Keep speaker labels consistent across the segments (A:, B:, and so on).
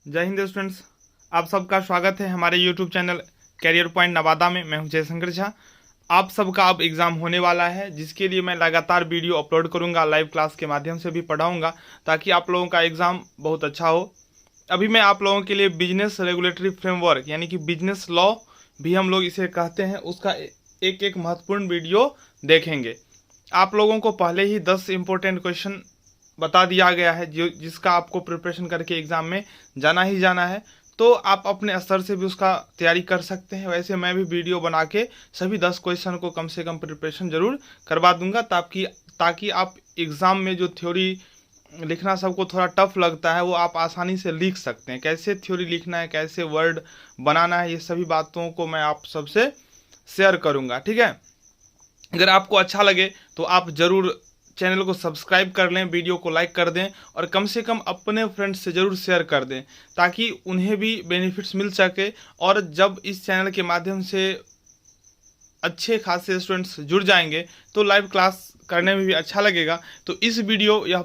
A: जय हिंद स्टूडेंट्स, आप सबका स्वागत है हमारे YouTube channel Career Point Nawada में। मैं हूं जयशंकर झा। आप सबका अब एग्ज़ाम होने वाला है, जिसके लिए मैं लगातार वीडियो अपलोड करूंगा, लाइव क्लास के माध्यम से भी पढ़ाऊंगा, ताकि आप लोगों का एग्ज़ाम बहुत अच्छा हो। अभी मैं आप लोगों के लिए बिजनेस रेगुलेटरी फ्रेमवर्क यानी कि बिजनेस लॉ भी हम लोग इसे कहते हैं, उसका एक एक महत्वपूर्ण वीडियो देखेंगे। आप लोगों को पहले ही 10 इम्पोर्टेंट क्वेश्चन बता दिया गया है जिसका आपको प्रिपरेशन करके एग्ज़ाम में जाना ही जाना है, तो आप अपने स्तर से भी उसका तैयारी कर सकते हैं। वैसे मैं भी वीडियो बना के सभी 10 क्वेश्चन को कम से कम प्रिपरेशन जरूर करवा दूंगा, ताकि आप एग्ज़ाम में जो थ्योरी लिखना सबको थोड़ा टफ लगता है वो आप आसानी से लिख सकते हैं। कैसे थ्योरी लिखना है, कैसे वर्ड बनाना है, ये सभी बातों को मैं आप सबसे शेयर करूँगा। ठीक है, अगर आपको अच्छा लगे तो आप ज़रूर चैनल को सब्सक्राइब कर लें, वीडियो को लाइक कर दें और कम से कम अपने फ्रेंड्स से ज़रूर शेयर कर दें, ताकि उन्हें भी बेनिफिट्स मिल सके। और जब इस चैनल के माध्यम से अच्छे खासे स्टूडेंट्स जुड़ जाएंगे तो लाइव क्लास करने में भी अच्छा लगेगा। तो इस वीडियो यह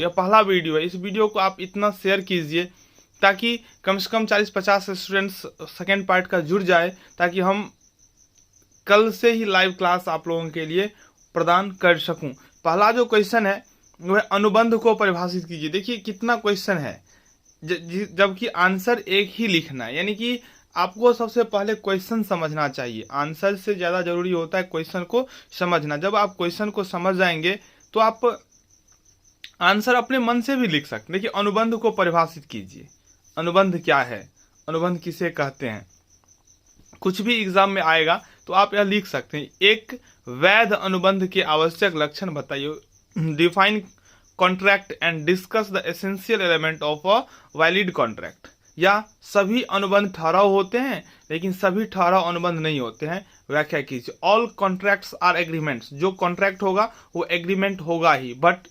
A: पहला वीडियो है, इस वीडियो को आप इतना शेयर कीजिए ताकि कम से कम 40-50 स्टूडेंट्स सेकेंड पार्ट का जुड़ जाए, ताकि हम कल से ही लाइव क्लास आप लोगों के लिए प्रदान कर सकूं। पहला जो क्वेश्चन है वह अनुबंध को परिभाषित कीजिए। देखिए कितना क्वेश्चन है, जबकि आंसर एक ही लिखना है। यानी कि आपको सबसे पहले क्वेश्चन समझना चाहिए, आंसर से ज़्यादा जरूरी होता है क्वेश्चन को समझना। जब आप क्वेश्चन को समझ जाएंगे तो आप आंसर अपने मन से भी लिख सकते हैं। देखिए अनुबंध को परिभाषित कीजिए। अनुबंध क्या है, अनुबंध किसे कहते हैं, कुछ भी एग्जाम में आएगा तो आप यह लिख सकते हैं। एक वैध अनुबंध के आवश्यक लक्षण बताइए। Define contract and discuss the essential element of a valid contract. या सभी अनुबंध ठहराव होते हैं लेकिन सभी ठहराव अनुबंध नहीं होते हैं, व्याख्या कीजिए। All contracts are agreements. जो कॉन्ट्रैक्ट होगा वो एग्रीमेंट होगा ही, but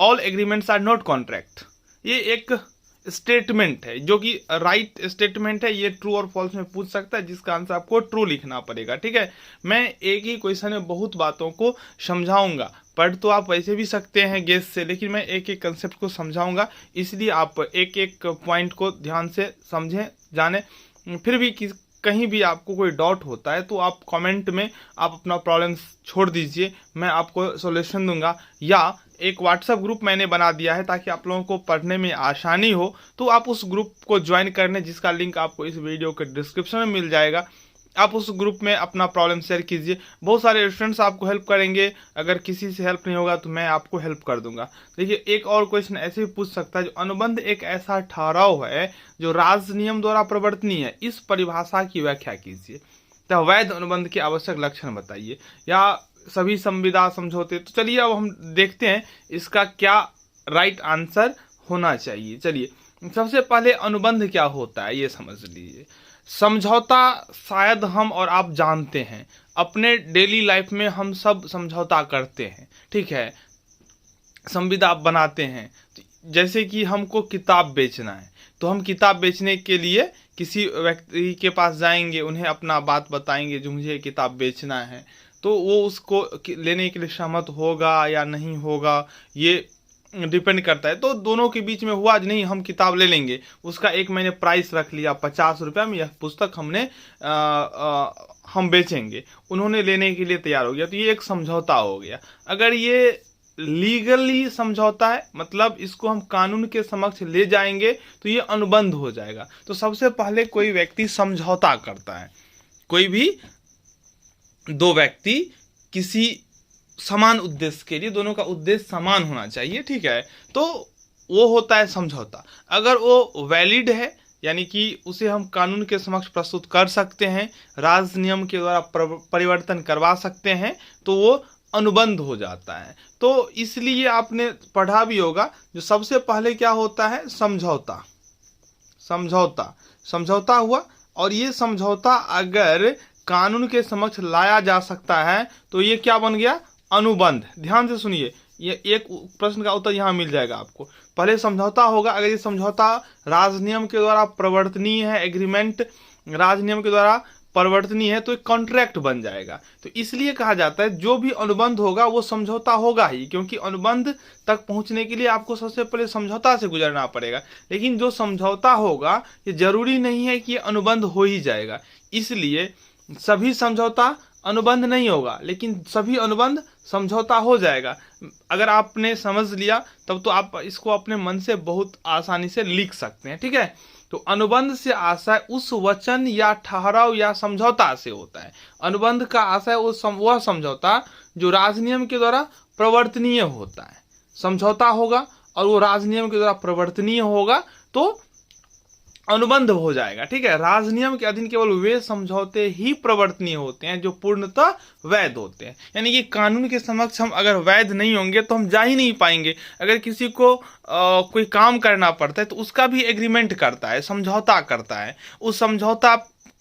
A: all agreements are not contract. ये एक स्टेटमेंट है जो कि राइट स्टेटमेंट है। ये ट्रू और फॉल्स में पूछ सकता है, जिसका आंसर आपको ट्रू लिखना पड़ेगा। ठीक है, मैं एक ही क्वेश्चन में बहुत बातों को समझाऊंगा। पढ़ तो आप वैसे भी सकते हैं गेस से, लेकिन मैं एक एक कंसेप्ट को समझाऊंगा, इसलिए आप एक एक पॉइंट को ध्यान से समझें जाने। फिर भी कहीं भी आपको कोई डाउट होता है तो आप कमेंट में आप अपना प्रॉब्लम छोड़ दीजिए, मैं आपको सॉल्यूशन दूंगा। या एक व्हाट्सएप ग्रुप मैंने बना दिया है ताकि आप लोगों को पढ़ने में आसानी हो, तो आप उस ग्रुप को ज्वाइन करने, जिसका लिंक आपको इस वीडियो के डिस्क्रिप्शन में मिल जाएगा। आप उस ग्रुप में अपना प्रॉब्लम शेयर कीजिए, बहुत सारे स्टूडेंट्स आपको हेल्प करेंगे। अगर किसी से हेल्प नहीं होगा तो मैं आपको हेल्प कर दूंगा। देखिए एक और क्वेश्चन ऐसे भी पूछ सकता है, जो अनुबंध एक ऐसा ठहराव है जो राज नियम द्वारा प्रवर्तनीय है, इस परिभाषा की व्याख्या कीजिए। तो वैध अनुबंध के आवश्यक लक्षण बताइए। या सभी संविदा समझौते। तो चलिए अब हम देखते हैं इसका क्या राइट आंसर होना चाहिए। चलिए सबसे पहले अनुबंध क्या होता है ये समझ लीजिए। समझौता शायद हम और आप जानते हैं, अपने डेली लाइफ में हम सब समझौता करते हैं। ठीक है, संविदा बनाते हैं। जैसे कि हमको किताब बेचना है तो हम किताब बेचने के लिए किसी व्यक्ति के पास जाएंगे, उन्हें अपना बात बताएंगे जो मुझे किताब बेचना है, तो वो उसको लेने के लिए सहमत होगा या नहीं होगा, ये डिपेंड करता है। तो दोनों के बीच में हुआ नहीं, हम किताब ले लेंगे, उसका एक मैंने प्राइस रख लिया 50 रुपये में, यह पुस्तक हम बेचेंगे, उन्होंने लेने के लिए तैयार हो गया, तो ये एक समझौता हो गया। अगर ये लीगली समझौता है, मतलब इसको हम कानून के समक्ष ले जाएंगे, तो ये अनुबंध हो जाएगा। तो सबसे पहले कोई व्यक्ति समझौता करता है, कोई भी दो व्यक्ति किसी समान उद्देश्य के लिए, दोनों का उद्देश्य समान होना चाहिए। ठीक है, तो वो होता है समझौता। अगर वो वैलिड है, यानी कि उसे हम कानून के समक्ष प्रस्तुत कर सकते हैं, राज नियम के द्वारा परिवर्तन करवा सकते हैं, तो वो अनुबंध हो जाता है। तो इसलिए आपने पढ़ा भी होगा, जो सबसे पहले क्या होता है, समझौता। समझौता हुआ, और ये समझौता अगर कानून के समक्ष लाया जा सकता है तो ये क्या बन गया, अनुबंध। ध्यान से सुनिए, ये एक प्रश्न का उत्तर यहाँ मिल जाएगा आपको। पहले समझौता होगा, अगर ये समझौता राजनियम के द्वारा प्रवर्तनीय है, एग्रीमेंट राजनियम के द्वारा परिवर्तनीय है तो एक कॉन्ट्रैक्ट बन जाएगा। तो इसलिए कहा जाता है जो भी अनुबंध होगा वो समझौता होगा ही, क्योंकि अनुबंध तक पहुंचने के लिए आपको सबसे पहले समझौता से गुजरना पड़ेगा। लेकिन जो समझौता होगा ये जरूरी नहीं है कि अनुबंध हो ही जाएगा, इसलिए सभी समझौता अनुबंध नहीं होगा, लेकिन सभी अनुबंध समझौता हो जाएगा। अगर आपने समझ लिया तब तो आप इसको अपने मन से बहुत आसानी से लिख सकते हैं, ठीक है। तो अनुबंध से आशय उस वचन या ठहराव या समझौता से होता है। अनुबंध का आशय वह समझौता जो राजनियम के द्वारा प्रवर्तनीय होता है। समझौता होगा और वो राजनियम के द्वारा प्रवर्तनीय होगा तो अनुबंध हो जाएगा, ठीक है। राजनियम के अधीन केवल वे समझौते ही प्रवर्तनीय होते हैं जो पूर्णतः वैध होते हैं। यानी कि कानून के समक्ष हम अगर वैध नहीं होंगे तो हम जा ही नहीं पाएंगे। अगर किसी को कोई काम करना पड़ता है तो उसका भी एग्रीमेंट करता है, समझौता करता है। उस समझौता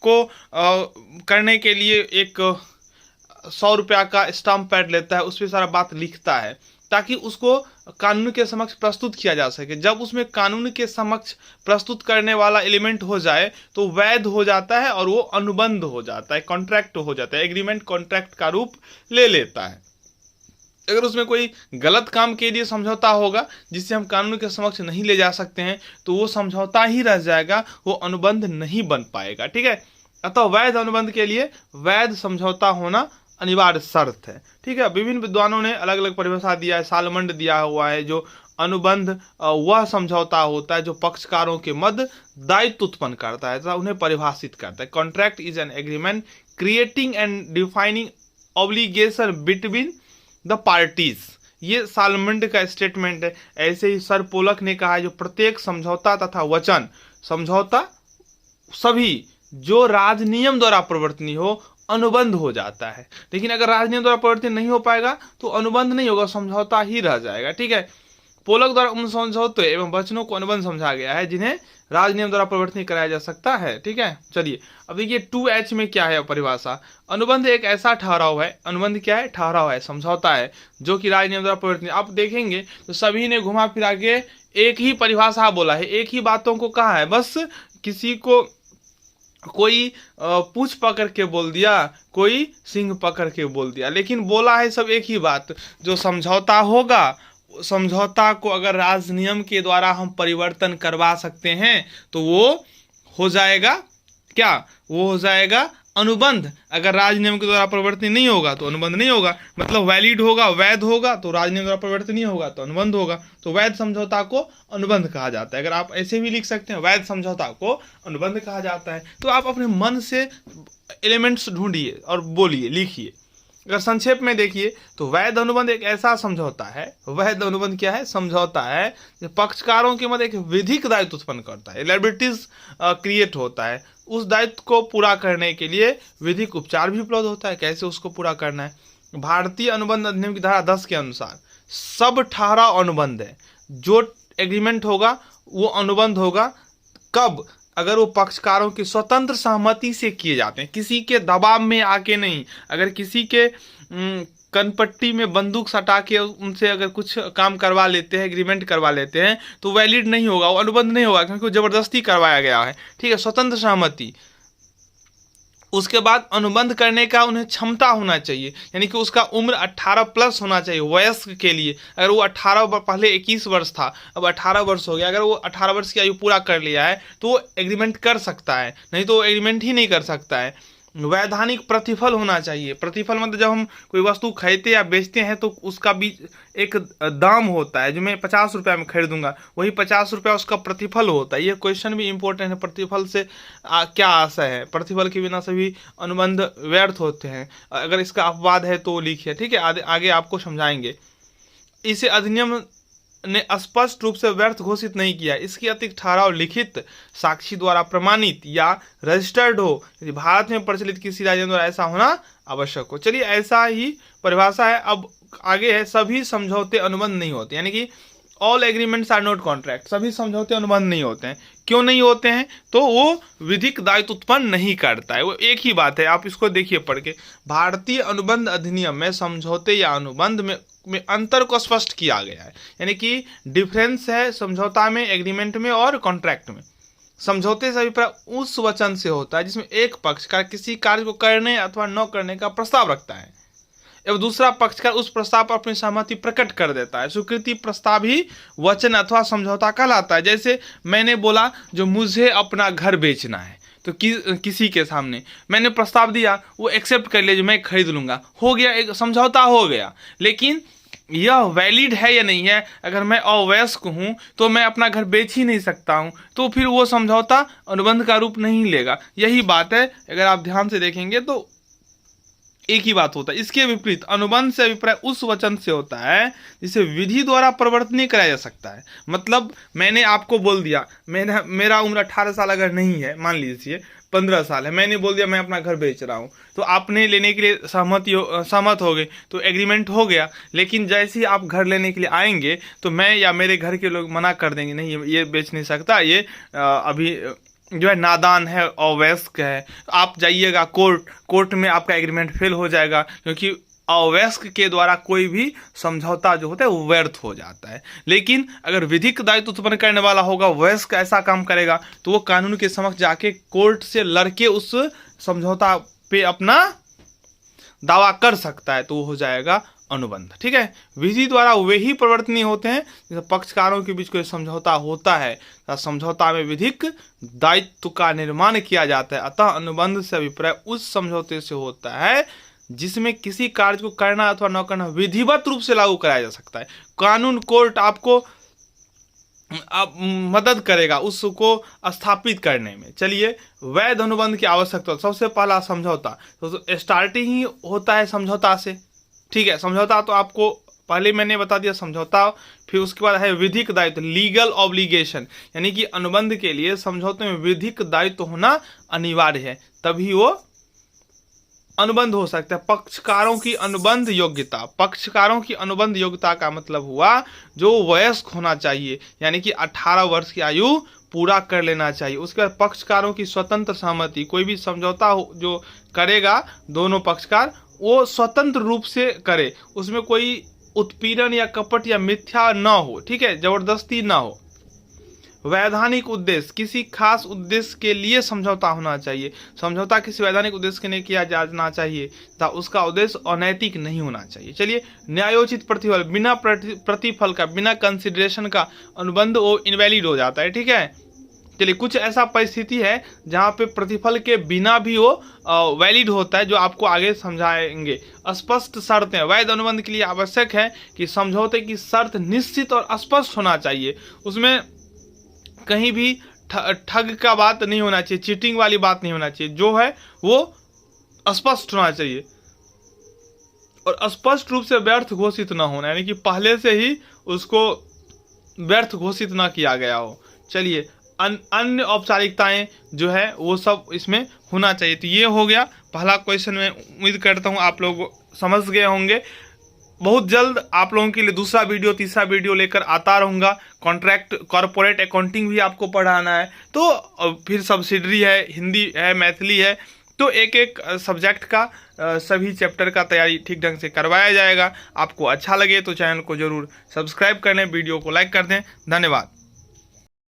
A: को करने के लिए एक 100 रुपया का स्टाम्प पैड लेता है, उस पर सारा बात लिखता है ताकि उसको कानून के समक्ष प्रस्तुत किया जा सके। जब उसमें कानून के समक्ष प्रस्तुत करने वाला एलिमेंट हो जाए तो वैध हो जाता है और वो अनुबंध हो जाता है, कॉन्ट्रैक्ट हो जाता है, एग्रीमेंट कॉन्ट्रैक्ट का रूप ले लेता है। अगर उसमें कोई गलत काम के लिए समझौता होगा जिससे हम कानून के समक्ष नहीं ले जा सकते हैं तो वो समझौता ही रह जाएगा, वो अनुबंध नहीं बन पाएगा, ठीक है। अतः वैध अनुबंध के लिए वैध समझौता होना अनिवार्य शर्त है, ठीक है। विभिन्न विद्वानों ने अलग अलग परिभाषा दिया है। सालमंड दिया हुआ है जो अनुबंध वह समझौता होता है जो पक्षकारों के मध्य दायित्व उत्पन्न करता है, उन्हें परिभाषित करता है। Contract is an agreement creating and defining obligation between the parties. ये सालमंड का स्टेटमेंट है। ऐसे ही सर पोलक ने कहा है जो प्रत्येक समझौता तथा वचन समझौता सभी जो राजनियम द्वारा प्रवर्तनीय हो अनुबंध हो जाता है। लेकिन अगर राजनियम द्वारा प्रवर्तन नहीं हो पाएगा तो अनुबंध नहीं होगा, समझौता ही रह जाएगा, ठीक है। पोलक द्वारा उन समझौते एवं वचनों को अनुबंध समझा गया है जिन्हें राजनियम द्वारा प्रवर्तन कराया जा सकता है, ठीक है। चलिए अब देखिए 2H में क्या है परिभाषा। अनुबंध एक ऐसा ठहराव है, अनुबंध क्या है, ठहराव है, समझौता है जो कि राजनियम द्वारा प्रवर्तन। आप देखेंगे तो सभी ने घुमा फिरा के एक ही परिभाषा बोला है, एक ही बातों को कहा है, बस किसी को कोई पूंछ पकड़ के बोल दिया, कोई सिंह पकड़ के बोल दिया, लेकिन बोला है सब एक ही बात। जो समझौता होगा, समझौता को अगर राजनियम के द्वारा हम परिवर्तन करवा सकते हैं तो वो हो जाएगा क्या, वो हो जाएगा अनुबंध। अगर राजनियम के द्वारा परिवर्तन नहीं होगा तो अनुबंध नहीं होगा, मतलब वैलिड होगा, वैध होगा तो राजनियम द्वारा परिवर्तन नहीं होगा तो अनुबंध होगा। तो वैध समझौता को अनुबंध कहा जाता है। अगर आप ऐसे भी लिख सकते हैं, वैध समझौता को अनुबंध कहा जाता है। तो आप अपने मन से एलिमेंट्स ढूंढिए और बोलिए, लिखिए। अगर संक्षेप में देखिए तो वैध अनुबंध एक ऐसा समझौता है, वैध अनुबंध क्या है, समझौता है जो पक्षकारों के मध्य एक विधिक दायित्व उत्पन्न करता है, लायबिलिटीज क्रिएट होता है। उस दायित्व को पूरा करने के लिए विधिक उपचार भी उपलब्ध होता है। कैसे उसको पूरा करना है। भारतीय अनुबंध अधिनियम की धारा 10 के अनुसार सब ठहराव अनुबंध है। जो एग्रीमेंट होगा वो अनुबंध होगा। कब, अगर वो पक्षकारों की स्वतंत्र सहमति से किए जाते हैं, किसी के दबाव में आके नहीं। अगर किसी के कनपट्टी में बंदूक सटा के उनसे अगर कुछ काम करवा लेते हैं, एग्रीमेंट करवा लेते हैं तो वैलिड नहीं होगा, वो अनुबंध नहीं होगा, क्योंकि वो जबरदस्ती करवाया गया है, ठीक है। स्वतंत्र सहमति। उसके बाद अनुबंध करने का उन्हें क्षमता होना चाहिए, यानी कि उसका उम्र 18+ होना चाहिए वयस्क के लिए। अगर वो 18, पहले 21 वर्ष था, अब 18 वर्ष हो गया, अगर वो 18 वर्ष की आयु पूरा कर लिया है तो वो एग्रीमेंट कर सकता है, नहीं तो एग्रीमेंट ही नहीं कर सकता है। वैधानिक प्रतिफल होना चाहिए। प्रतिफल मतलब जब हम कोई वस्तु खरीदते या बेचते हैं तो उसका भी एक दाम होता है। जो मैं 50 रुपया में खरीदूंगा वही 50 रुपया उसका प्रतिफल होता है। ये क्वेश्चन भी इंपॉर्टेंट है। प्रतिफल से क्या आशय है। प्रतिफल के बिना सभी अनुबंध व्यर्थ होते हैं। अगर इसका अपवाद है तो लिखिए, ठीक है। आगे आपको समझाएंगे। इसे अधिनियम ने स्पष्ट रूप से व्यर्थ घोषित नहीं किया। इसकी अतिरिक्त ठहराव लिखित साक्षी द्वारा प्रमाणित या रजिस्टर्ड हो, यदि भारत में प्रचलित किसी राज्य द्वारा ऐसा होना आवश्यक हो। चलिए ऐसा ही परिभाषा है। अब आगे है, सभी समझौते अनुबंध नहीं होते, यानी कि all agreements are not contract. सभी समझौते अनुबंध नहीं होते हैं। क्यों नहीं होते हैं? तो वो विधिक दायित्व उत्पन्न नहीं करता है। वो एक ही बात है, आप इसको देखिए पढ़ के। भारतीय अनुबंध अधिनियम में समझौते या अनुबंध में अंतर को स्पष्ट किया गया है, यानी कि डिफरेंस है समझौता में, एग्रीमेंट में और कॉन्ट्रैक्ट में। समझौते से अभिप्राय उस वचन से होता है जिसमें एक पक्षकार किसी कार्य को करने अथवा न करने का प्रस्ताव रखता है एवं दूसरा पक्षकार उस प्रस्ताव पर अपनी सहमति प्रकट कर देता है। स्वीकृति प्रस्ताव ही वचन अथवा समझौता कहलाता है। जैसे मैंने बोला जो मुझे अपना घर बेचना है, तो किसी के सामने मैंने प्रस्ताव दिया, वो एक्सेप्ट कर लिया जो मैं खरीद लूंगा, हो गया, एक समझौता हो गया। लेकिन यह वैलिड है या नहीं है, अगर मैं अवयस्क हूँ तो मैं अपना घर बेच ही नहीं सकता हूँ, तो फिर वो समझौता अनुबंध का रूप नहीं लेगा। यही बात है, अगर आप ध्यान से देखेंगे तो एक ही बात होता है। इसके विपरीत अनुबंध से अभिप्राय उस वचन से होता है जिसे विधि द्वारा परिवर्तन कराया जा सकता है। मतलब मैंने आपको बोल दिया, मेरा उम्र 18 साल अगर नहीं है, मान लीजिए 15 साल है, मैंने बोल दिया मैं अपना घर बेच रहा हूँ, तो आपने लेने के लिए सहमत हो गए, तो एग्रीमेंट हो गया। लेकिन जैसे ही आप घर लेने के लिए आएंगे तो मैं या मेरे घर के लोग मना कर देंगे, नहीं ये बेच नहीं सकता, ये अभी जो है नादान है, अवयस्क है। आप जाइएगा कोर्ट में आपका एग्रीमेंट फेल हो जाएगा, क्योंकि अवयस्क के द्वारा कोई भी समझौता जो होता है वो व्यर्थ हो जाता है। लेकिन अगर विधिक दायित्व उत्पन्न करने वाला होगा, वयस्क ऐसा काम करेगा, तो वो कानून के समक्ष जाके कोर्ट से लड़के उस समझौता पे अपना दावा कर सकता है, तो वो हो जाएगा अनुबंध। ठीक है, विधि द्वारा वे ही परिवर्तनीय होते हैं जैसे पक्षकारों के बीच कोई समझौता होता है, समझौता में विधिक दायित्व का निर्माण किया जाता है। अतः अनुबंध से अभिप्राय उस समझौते से होता है जिसमें किसी कार्य को करना अथवा न करना विधिवत रूप से लागू कराया जा सकता है। कानून, कोर्ट आपको मदद करेगा उसको स्थापित करने में। चलिए, वैध अनुबंध की आवश्यकता। सबसे पहला समझौता, तो स्टार्टिंग ही होता है समझौता से। ठीक है, समझौता तो आपको पहले मैंने बता दिया समझौता, फिर उसके बाद है विधिक दायित्व, लीगल ऑब्लिगेशन, यानी कि अनुबंध के लिए समझौते में विधिक दायित्व होना अनिवार्य है, तभी वो अनुबंध हो सकता है। पक्षकारों की अनुबंध योग्यता, पक्षकारों की अनुबंध योग्यता का मतलब हुआ जो वयस्क होना चाहिए, यानी कि 18 वर्ष की आयु पूरा कर लेना चाहिए। उसके बाद पक्षकारों की स्वतंत्र सहमति, कोई भी समझौता जो करेगा दोनों पक्षकार वो स्वतंत्र रूप से करे, उसमें कोई उत्पीड़न या कपट या मिथ्या न हो। ठीक है, जबरदस्ती ना हो। वैधानिक उद्देश्य, किसी खास उद्देश्य के लिए समझौता होना चाहिए। समझौता किसी वैधानिक उद्देश्य के लिए किया जाना चाहिए तथा उसका उद्देश्य अनैतिक नहीं होना चाहिए। चलिए, न्यायोचित प्रतिफल, बिना प्रतिफल का, बिना कंसिडरेशन का अनुबंध वो इनवैलिड हो जाता है। ठीक है, चलिए, कुछ ऐसा परिस्थिति है जहाँ पे प्रतिफल के बिना भी वो वैलिड होता है, जो आपको आगे समझाएंगे। स्पष्ट शर्तें, वैध अनुबंध के लिए आवश्यक है कि समझौते की शर्त निश्चित और स्पष्ट होना चाहिए। उसमें कहीं भी ठग का बात नहीं होना चाहिए, चीटिंग वाली बात नहीं होना चाहिए, जो है वो स्पष्ट होना चाहिए और स्पष्ट रूप से व्यर्थ घोषित ना होना, यानी कि पहले से ही उसको व्यर्थ घोषित ना किया गया हो। चलिए, अन्य औपचारिकताएं जो है वो सब इसमें होना चाहिए। तो ये हो गया पहला क्वेश्चन। मैं उम्मीद करता हूँ आप लोग समझ गए होंगे। बहुत जल्द आप लोगों के लिए दूसरा वीडियो, तीसरा वीडियो लेकर आता रहूँगा। कॉन्ट्रैक्ट, कॉर्पोरेट अकाउंटिंग भी आपको पढ़ाना है, तो फिर सब्सिडरी है, हिंदी है, मैथिली है, तो एक एक सब्जेक्ट का सभी चैप्टर का तैयारी ठीक ढंग से करवाया जाएगा। आपको अच्छा लगे तो चैनल को जरूर सब्सक्राइब कर लें, वीडियो को लाइक कर दें। धन्यवाद।